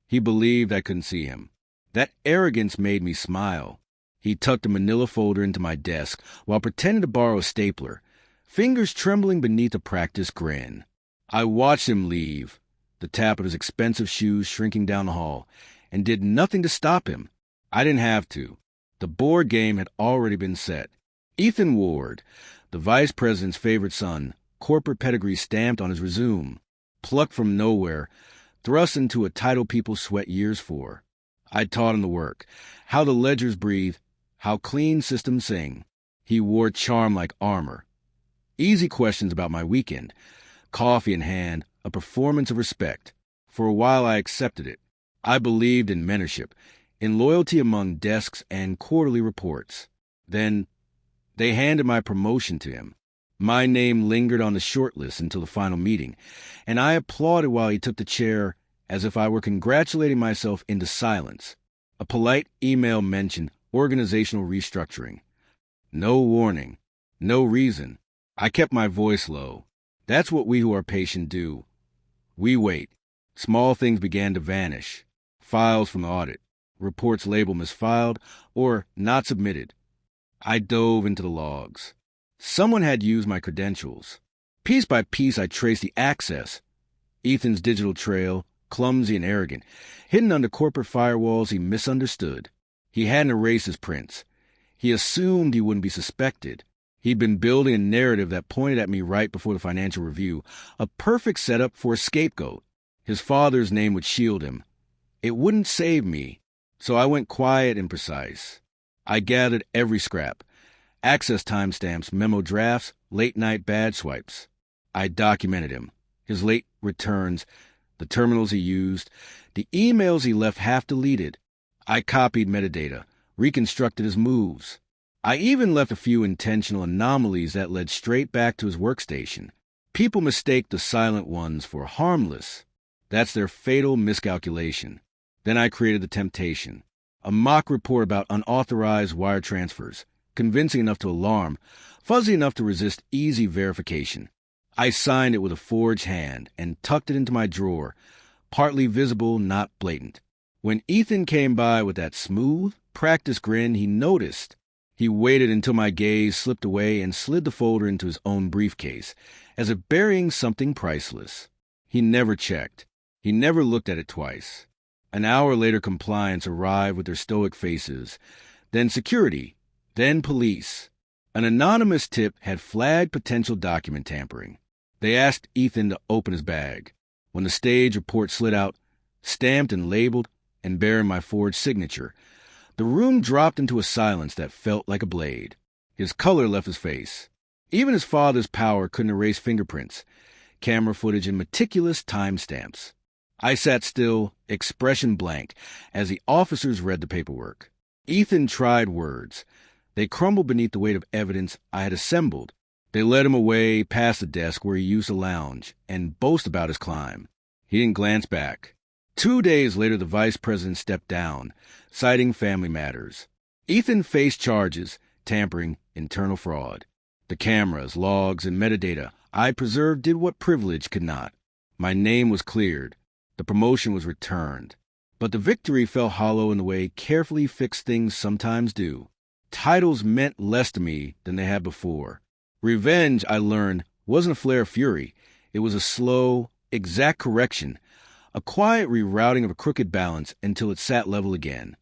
He believed I couldn't see him. That arrogance made me smile. He tucked a manila folder into my desk while pretending to borrow a stapler, fingers trembling beneath a practiced grin. I watched him leave, the tap of his expensive shoes shrinking down the hall, and did nothing to stop him. I didn't have to. The board game had already been set. Ethan Ward, the vice president's favorite son, corporate pedigree stamped on his resume, plucked from nowhere, thrust into a title people sweat years for. I taught him the work, how the ledgers breathe, how clean systems sing. He wore charm like armor. Easy questions about my weekend. Coffee in hand, a performance of respect. For a while I accepted it. I believed in mentorship, in loyalty among desks and quarterly reports. Then they handed my promotion to him. My name lingered on the short list until the final meeting, and I applauded while he took the chair as if I were congratulating myself into silence. A polite email mentioned organizational restructuring. No warning. No reason. I kept my voice low. That's what we who are patient do. We wait. Small things began to vanish. Files from the audit. Reports labeled misfiled or not submitted. I dove into the logs. Someone had used my credentials. Piece by piece, I traced the access. Ethan's digital trail, clumsy and arrogant, hidden under corporate firewalls he misunderstood. He hadn't erased his prints. He assumed he wouldn't be suspected. He'd been building a narrative that pointed at me right before the financial review, a perfect setup for a scapegoat. His father's name would shield him. It wouldn't save me, so I went quiet and precise. I gathered every scrap. Access timestamps, memo drafts, late-night badge swipes. I documented him, his late returns, the terminals he used, the emails he left half-deleted. I copied metadata, reconstructed his moves. I even left a few intentional anomalies that led straight back to his workstation. People mistake the silent ones for harmless. That's their fatal miscalculation. Then I created the temptation. A mock report about unauthorized wire transfers, convincing enough to alarm, fuzzy enough to resist easy verification. I signed it with a forged hand and tucked it into my drawer, partly visible, not blatant. When Ethan came by with that smooth, practiced grin, he noticed. He waited until my gaze slipped away and slid the folder into his own briefcase, as if burying something priceless. He never checked. He never looked at it twice. An hour later, compliance arrived with their stoic faces, then security, then police. An anonymous tip had flagged potential document tampering. They asked Ethan to open his bag. When the stage report slid out, stamped and labeled, and bearing my forged signature, the room dropped into a silence that felt like a blade. His color left his face. Even his father's power couldn't erase fingerprints, camera footage, and meticulous timestamps. I sat still, expression blank, as the officers read the paperwork. Ethan tried words. They crumbled beneath the weight of evidence I had assembled. They led him away past the desk where he used to lounge and boast about his climb. He didn't glance back. 2 days later, the vice president stepped down, citing family matters. Ethan faced charges, tampering, internal fraud. The cameras, logs, and metadata I preserved did what privilege could not. My name was cleared. The promotion was returned. But the victory fell hollow in the way carefully fixed things sometimes do. Titles meant less to me than they had before. Revenge, I learned, wasn't a flare of fury. It was a slow, exact correction, a quiet rerouting of a crooked balance until it sat level again.